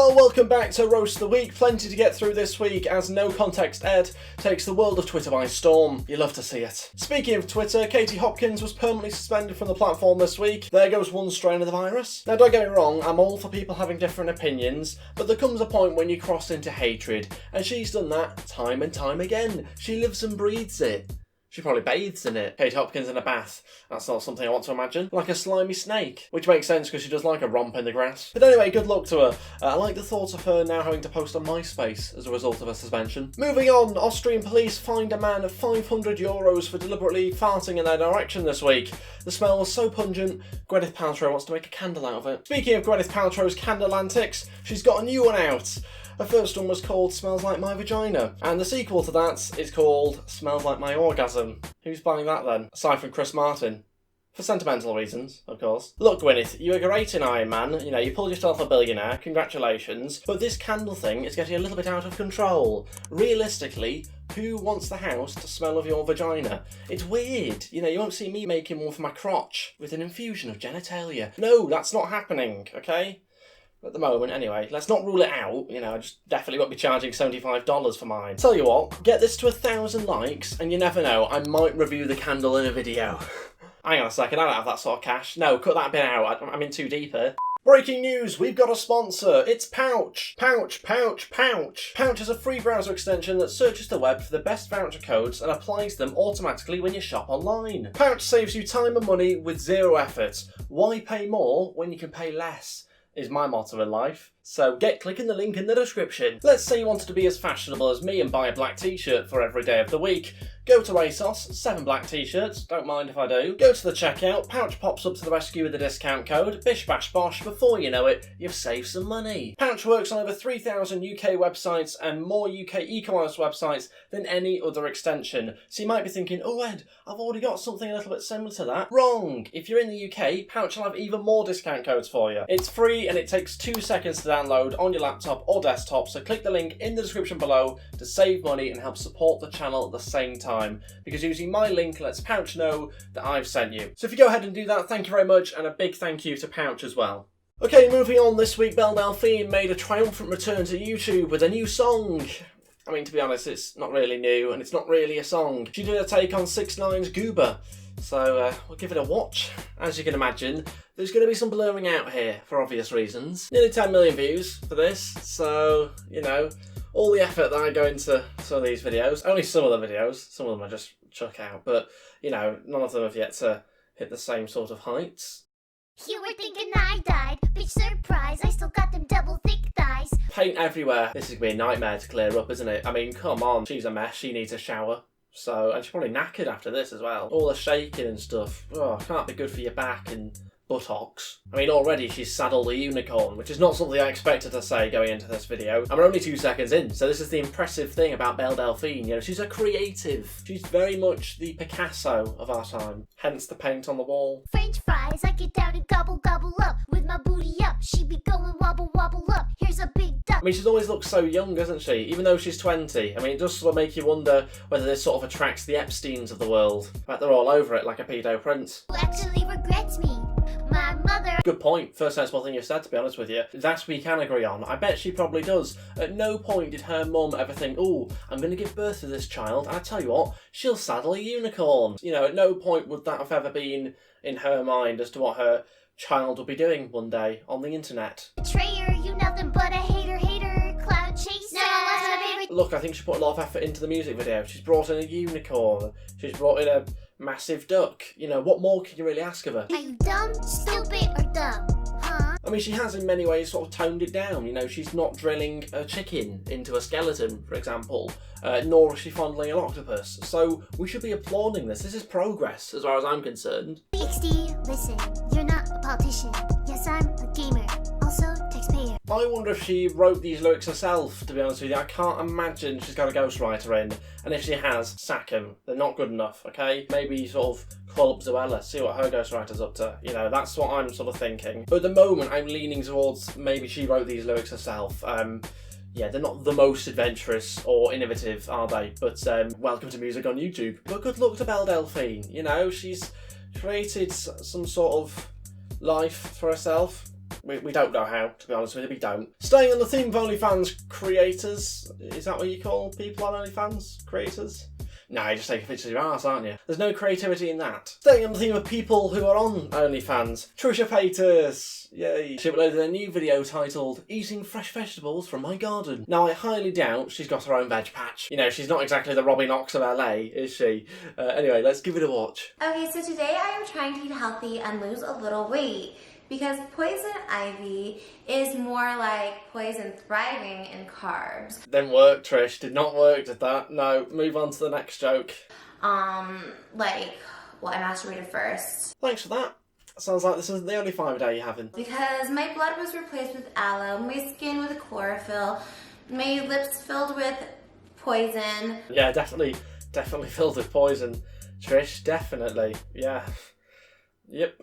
Hello, welcome back to Roast of the Week. Plenty to get through this week as No Context Ed takes the world of Twitter by storm. You love to see it. Speaking of Twitter, Katie Hopkins was permanently suspended from the platform this week. There goes one strain of the virus. Now don't get me wrong, I'm all for people having different opinions, but there comes a point when you cross into hatred, and she's done that time and time again. She lives and breathes it. She probably bathes in it. Kate Hopkins in a bath. That's not something I want to imagine. Like a slimy snake. Which makes sense because she does like a romp in the grass. But anyway, good luck to her. I like the thought of her now having to post on MySpace as a result of her suspension. Moving on, Austrian police fined a man €500 for deliberately farting in their direction this week. The smell was so pungent, Gwyneth Paltrow wants to make a candle out of it. Speaking of Gwyneth Paltrow's candle antics, she's got a new one out. Her first one was called Smells Like My Vagina, and the sequel to that is called Smells Like My Orgasm. Who's buying that then? Aside from Chris Martin. For sentimental reasons, of course. Look, Gwyneth, you were great in Iron Man. You know, you pulled yourself a billionaire. Congratulations. But this candle thing is getting a little bit out of control. Realistically, who wants the house to smell of your vagina? It's weird. You know, you won't see me making one for my crotch with an infusion of genitalia. No, that's not happening, okay? At the moment, anyway. Let's not rule it out. You know, I just definitely won't be charging $75 for mine. Tell you what, get this to 1,000 likes, and you never know, I might review the candle in a video. Hang on a second, I don't have that sort of cash. No, cut that bit out. I'm in too deep here. Breaking news, we've got a sponsor. It's Pouch. Pouch. Pouch is a free browser extension that searches the web for the best voucher codes and applies them automatically when you shop online. Pouch saves you time and money with zero effort. Why pay more when you can pay less? Is my motto in life. So get clicking the link in the description. Let's say you wanted to be as fashionable as me and buy a black t-shirt for every day of the week. Go to ASOS, 7 black t-shirts, don't mind if I do. Go to the checkout, Pouch pops up to the rescue with the discount code, bish bash bosh, before you know it, you've saved some money. Pouch works on over 3,000 UK websites and more UK e-commerce websites than any other extension. So you might be thinking, oh Ed, I've already got something a little bit similar to that. Wrong! If you're in the UK, Pouch will have even more discount codes for you. It's free and it takes 2 seconds to download on your laptop or desktop, so click the link in the description below to save money and help support the channel at the same time. Because using my link lets Pouch know that I've sent you. So if you go ahead and do that, thank you very much, and a big thank you to Pouch as well. Okay, moving on, this week Belle Delphine made a triumphant return to YouTube with a new song. I mean, to be honest, it's not really new, and it's not really a song. She did a take on 6ix9ine's Goober, so we'll give it a watch. As you can imagine, there's going to be some blurring out here, for obvious reasons. Nearly 10 million views for this, so, you know, all the effort that I go into some of these videos, only some of the videos, some of them I just chuck out, but, you know, none of them have yet to hit the same sort of heights. You were thinking I died, bitch surprise, I still got them double thick thighs. Paint everywhere. This is going to be a nightmare to clear up, isn't it? I mean, come on, she's a mess, she needs a shower. So, and she's probably knackered after this as well. All the shaking and stuff, oh, can't be good for your back and buttocks. I mean, already she's saddled a unicorn, which is not something I expected to say going into this video. And we're only 2 seconds in, so this is the impressive thing about Belle Delphine. You know, she's a creative. She's very much the Picasso of our time. Hence the paint on the wall. French fries, I get down and gobble gobble up. With my booty up, she be going wobble wobble up. Here's a big duck. I mean, she's always looked so young, doesn't she? Even though she's 20. I mean, it does sort of make you wonder whether this sort of attracts the Epsteins of the world. Like, they're all over it like a pedo prince. Who actually regrets me? My mother. Good point. First sensible thing you've said, to be honest with you. That we can agree on. I bet she probably does. At no point did her mum ever think, oh, I'm going to give birth to this child, and I tell you what, she'll saddle a unicorn. You know, at no point would that have ever been in her mind as to what her child will be doing one day on the internet. Betrayer, you nothing but a hater, cloud chaser. No, that's my favorite. Look, I think she put a lot of effort into the music video. She's brought in a unicorn. She's brought in a massive duck. You know, what more can you really ask of her? Are you dumb, stupid, or dumb? Huh? I mean, she has in many ways sort of toned it down. You know, she's not drilling a chicken into a skeleton, for example, nor is she fondling an octopus. So we should be applauding this. This is progress, as far as I'm concerned. XD, listen, you're not a politician. Yes, I'm a gamer. Also, taxpayer. I wonder if she wrote these lyrics herself, to be honest with you. I can't imagine she's got a ghostwriter in. And if she has, sack him. They're not good enough, okay? Maybe sort of call up Zoella, see what her ghostwriter's up to. You know, that's what I'm sort of thinking. But at the moment, I'm leaning towards maybe she wrote these lyrics herself. Yeah, they're not the most adventurous or innovative, are they? But welcome to music on YouTube. But good luck to Belle Delphine. You know, she's created some sort of life for herself. We don't know how, to be honest with you, we don't. Staying on the theme of OnlyFans creators, is that what you call people on OnlyFans? Creators? No, you just take a picture of your arse, aren't you? There's no creativity in that. Staying on the theme of people who are on OnlyFans, Trisha Paytas! Yay! She uploaded a new video titled Eating Fresh Vegetables from My Garden. Now, I highly doubt she's got her own veg patch. You know, she's not exactly the Robbie Knox of LA, is she? Anyway, let's give it a watch. Okay, so today I am trying to eat healthy and lose a little weight. Because poison ivy is more like poison thriving in carbs. Didn't work, Trish. Did not work, did that? No, move on to the next joke. Well, I masturbated first. Thanks for that. Sounds like this isn't the only 5 a day you're having. Because my blood was replaced with aloe, my skin with chlorophyll, my lips filled with poison. Yeah, definitely filled with poison, Trish. Definitely. Yeah. Yep.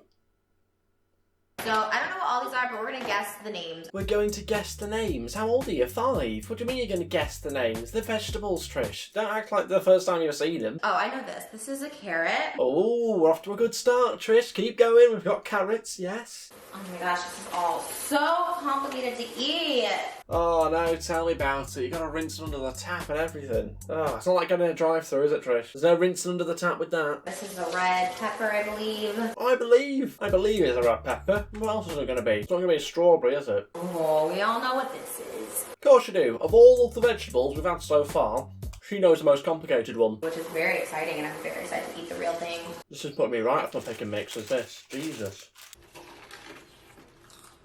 So, I don't know what all these are, but we're gonna guess the names. We're going to guess the names. How old are you? 5? What do you mean you're going to guess the names? They're vegetables, Trish. Don't act like the first time you've seen them. Oh, I know this. This is a carrot. Oh, we're off to a good start, Trish. Keep going. We've got carrots, yes. Oh my gosh, this is all so complicated to eat. Oh no, tell me about it. You gotta rinse under the tap and everything. Oh, it's not like getting a drive-through, is it, Trish? There's no rinsing under the tap with that. This is a red pepper, I believe. I believe it's a red pepper. What else is it gonna be? It's not gonna be a strawberry, is it? Oh, we all know what this is. Of course you do. Of all of the vegetables we've had so far, she knows the most complicated one. Which is very exciting, and I'm very excited to eat the real thing. This is putting me right off my picking mix with this. Jesus.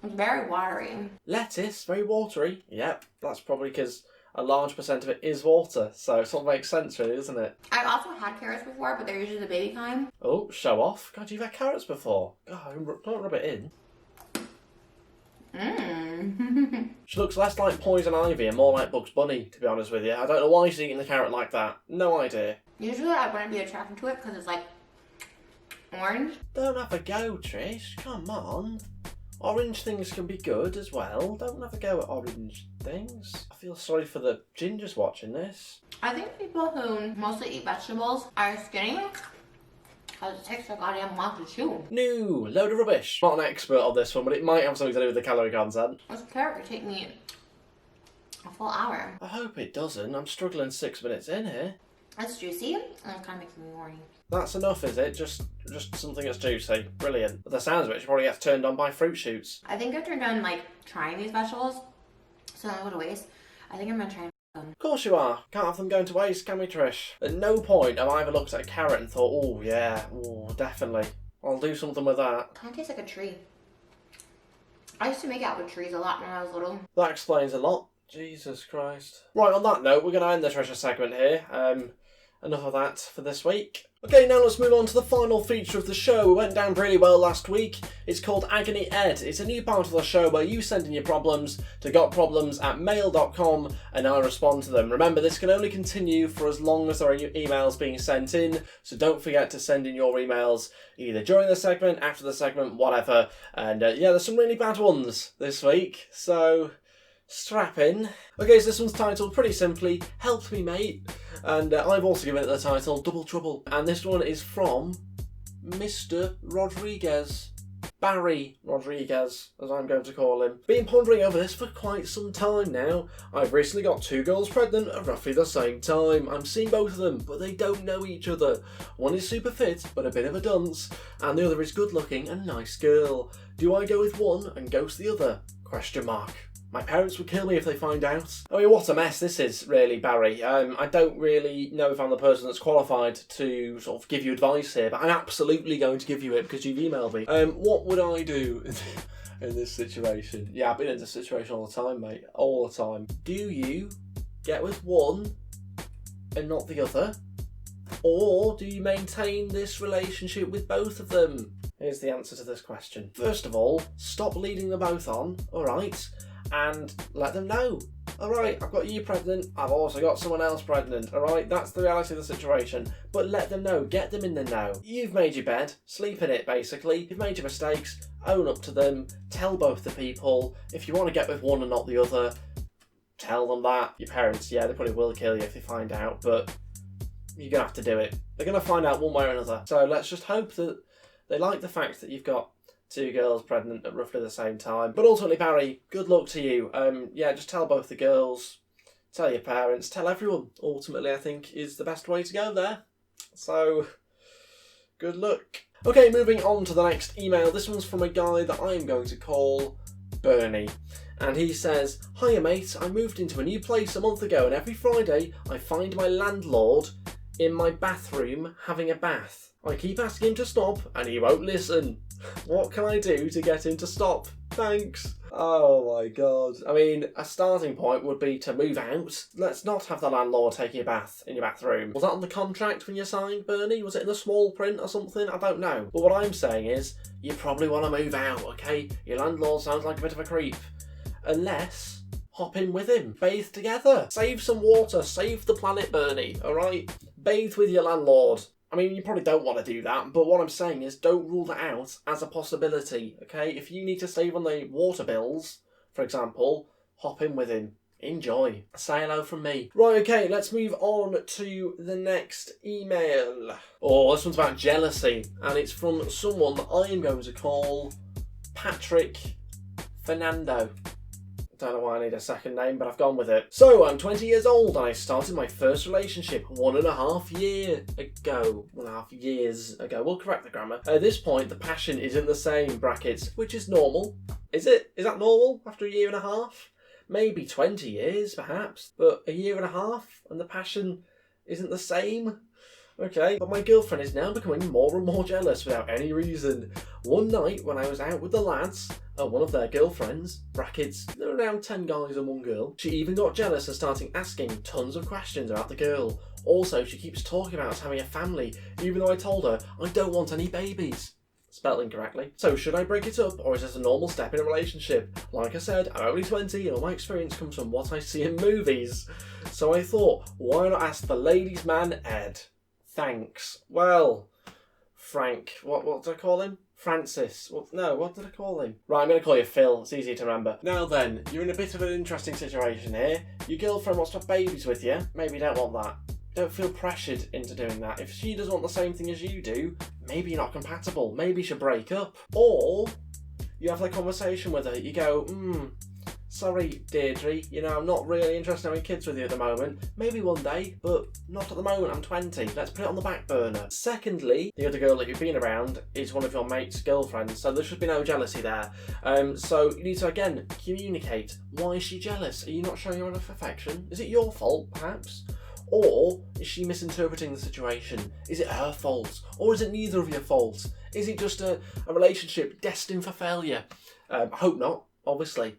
It's very watery. Lettuce, very watery. Yep, that's probably because a large percent of it is water, so it sort of makes sense really, doesn't it? I've also had carrots before, but they're usually the baby kind. Oh, show off. God, you've had carrots before. God, don't rub it in. Mmm. She looks less like poison ivy and more like Bugs Bunny, to be honest with you. I don't know why she's eating the carrot like that. No idea. Usually I wouldn't be attracted to it because it's like orange. Don't have a go, Trish. Come on. Orange things can be good as well. Don't have a go at orange things. I feel sorry for the gingers watching this. I think people who mostly eat vegetables are skinny because it takes a goddamn while to chew. No, load of rubbish. Not an expert on this one, but it might have something to do with the calorie content. This carrot could take me a full hour. I hope it doesn't. I'm struggling 6 minutes in here. It's juicy and it kind of makes me horny. That's enough, is it? Just something that's juicy. Brilliant. But the sounds of it, she probably gets turned on by fruit shoots. I think I turned on like trying these vegetables, so I don't go to waste. I think I'm gonna try them. Of course you are. Can't have them going to waste, can we, Trish? At no point have I ever looked at a carrot and thought, oh yeah, oh definitely. I'll do something with that. Kind of tastes like a tree. I used to make out with trees a lot when I was little. That explains a lot. Jesus Christ. Right, on that note, we're going to end the treasure segment here. Enough of that for this week. Okay, now let's move on to the final feature of the show. It went down really well last week. It's called Agony Ed. It's a new part of the show where you send in your problems to gotproblems@mail.com and I respond to them. Remember, this can only continue for as long as there are emails being sent in, so don't forget to send in your emails either during the segment, after the segment, whatever. And yeah, there's some really bad ones this week, so strap in. Okay, so this one's titled pretty simply, Help Me Mate. And I've also given it the title Double Trouble. And this one is from Mr. Rodriguez. Barry Rodriguez, as I'm going to call him. Been pondering over this for quite some time now. I've recently got 2 girls pregnant at roughly the same time. I'm seeing both of them, but they don't know each other. One is super fit, but a bit of a dunce, and the other is good looking and nice girl. Do I go with one and ghost the other? Question mark. My parents would kill me if they find out. I mean, what a mess this is, really, Barry. I don't really know if I'm the person that's qualified to sort of give you advice here, but I'm absolutely going to give you it because you've emailed me. What would I do in this situation? Yeah, I've been in this situation all the time, mate. All the time. Do you get with one and not the other? Or do you maintain this relationship with both of them? Here's the answer to this question. First of all, stop leading them both on, alright? And let them know. Alright, I've got you pregnant, I've also got someone else pregnant, alright? That's the reality of the situation. But let them know, get them in the know. You've made your bed, sleep in it basically. You've made your mistakes, own up to them, tell both the people. If you want to get with one and not the other, tell them that. Your parents, yeah, they probably will kill you if they find out, but you're going to have to do it. They're going to find out one way or another. So let's just hope that they like the fact that you've got 2 girls pregnant at roughly the same time. But ultimately, Barry, good luck to you. Yeah, just tell both the girls, tell your parents, tell everyone. Ultimately, I think is the best way to go there. So, good luck. Okay, moving on to the next email. This one's from a guy that I'm going to call Bernie. And he says, "Hiya mate, I moved into a new place a month ago and every Friday I find my landlord in my bathroom having a bath. I keep asking him to stop and he won't listen. What can I do to get him to stop? Thanks." Oh my god. I mean, a starting point would be to move out. Let's not have the landlord taking a bath in your bathroom. Was that on the contract when you signed, Bernie? Was it in the small print or something? I don't know. But what I'm saying is, you probably want to move out, okay? Your landlord sounds like a bit of a creep. Unless, hop in with him. Bathe together. Save some water. Save the planet, Bernie, alright? Bathe with your landlord. I mean, you probably don't want to do that, but what I'm saying is don't rule that out as a possibility, okay? If you need to save on the water bills, for example, hop in with him. Enjoy. Say hello from me. Right, okay, let's move on to the next email. Oh, this one's about jealousy, and it's from someone that I am going to call Patrick Fernando. Don't know why I need a second name, but I've gone with it. So, I'm 20 years old and I started my first relationship 1.5 years ago. 1.5 years ago. We'll correct the grammar. At this point, the passion isn't the same, brackets, which is normal. Is it? Is that normal after 1.5 years? Maybe 20 years, perhaps, but 1.5 years and the passion isn't the same? Okay, but my girlfriend is now becoming more and more jealous without any reason. One night when I was out with the lads, and one of their girlfriends, brackets, there were around 10 guys and 1 girl, she even got jealous and started asking tons of questions about the girl. Also, she keeps talking about us having a family, even though I told her I don't want any babies. Spelled incorrectly. So should I break it up, or is this a normal step in a relationship? Like I said, I'm only 20 and all my experience comes from what I see in movies. So I thought, why not ask the ladies' man Ed? Thanks. Well, Frank, what did I call him? Francis. What did I call him? Right, I'm going to call you Phil. It's easy to remember. Now then, you're in a bit of an interesting situation here. Your girlfriend wants to have babies with you. Maybe you don't want that. Don't feel pressured into doing that. If she doesn't want the same thing as you do, maybe you're not compatible. Maybe you should break up. Or you have that conversation with her. You go, sorry, Deirdre, I'm not really interested in having kids with you at the moment. Maybe one day, but not at the moment. I'm 20. Let's put it on the back burner. Secondly, the other girl that you've been around is one of your mate's girlfriends, so there should be no jealousy there. So you need to, again, communicate. Why is she jealous? Are you not showing her enough affection? Is it your fault, perhaps? Or is she misinterpreting the situation? Is it her fault? Or is it neither of your fault? Is it just a relationship destined for failure? I hope not, obviously.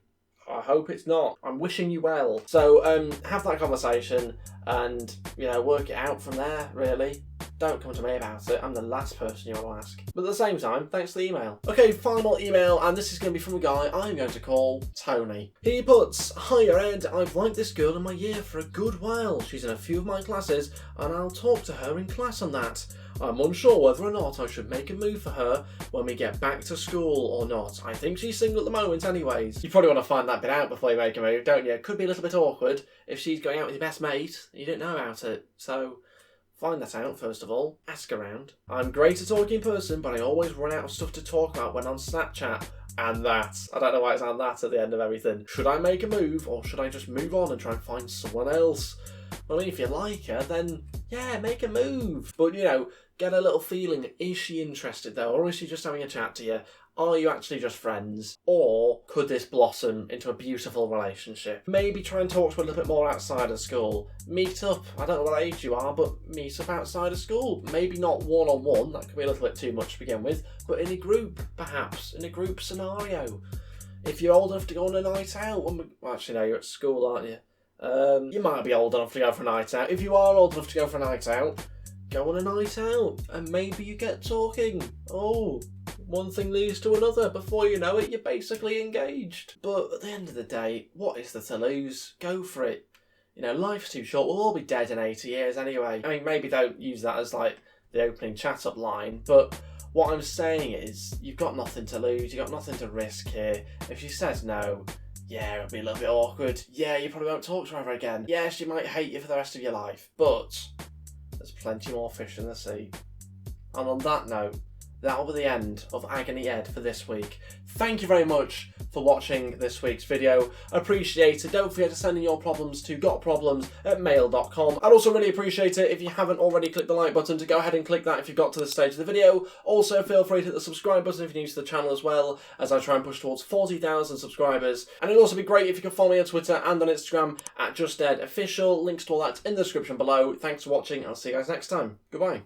I hope it's not. I'm wishing you well. So have that conversation and, work it out from there, really. Don't come to me about it. I'm the last person you want to ask. But at the same time, thanks for the email. Okay, final email, and this is going to be from a guy I'm going to call Tony. He puts, "Hiya Ed, I've liked this girl in my year for a good while. She's in a few of my classes, and I'll talk to her in class on that. I'm unsure whether or not I should make a move for her when we get back to school or not. I think she's single at the moment anyways." You probably want to find that bit out before you make a move, don't you? It could be a little bit awkward if she's going out with your best mate and you don't know about it. So find that out first of all. Ask around. I'm great at talking in person, but I always run out of stuff to talk about when on Snapchat. And that. I don't know why it's on that at the end of everything. Should I make a move, or should I just move on and try and find someone else? I mean, if you like her, then yeah, make a move. But, get a little feeling. Is she interested though, or is she just having a chat to you? Are you actually just friends? Or could this blossom into a beautiful relationship? Maybe try and talk to her a little bit more outside of school. Meet up. I don't know what age you are, but meet up outside of school. Maybe not one-on-one. That could be a little bit too much to begin with. But in a group, perhaps. In a group scenario. If you're old enough to go on a night out. Well, actually, no, you're at school, aren't you? You might be old enough to go for a night out. If you are old enough to go for a night out, go on a night out. And maybe you get talking. Oh, one thing leads to another. Before you know it, you're basically engaged. But at the end of the day, what is there to lose? Go for it. Life's too short. We'll all be dead in 80 years anyway. I mean, maybe don't use that as like the opening chat-up line, but what I'm saying is you've got nothing to lose. You've got nothing to risk here. If she says no, yeah, it'll be a little bit awkward. Yeah, you probably won't talk to her ever again. Yeah, she might hate you for the rest of your life, but there's plenty more fish in the sea. And on that note, that'll be the end of Agony Ed for this week. Thank you very much for watching this week's video. I appreciate it. Don't forget to send in your problems to gotproblems@mail.com. I'd also really appreciate it if you haven't already clicked the like button to go ahead and click that if you've got to this stage of the video. Also, feel free to hit the subscribe button if you're new to the channel as well, as I try and push towards 40,000 subscribers. And it'd also be great if you could follow me on Twitter and on Instagram at JustEdOfficial. Links to all that in the description below. Thanks for watching. I'll see you guys next time. Goodbye.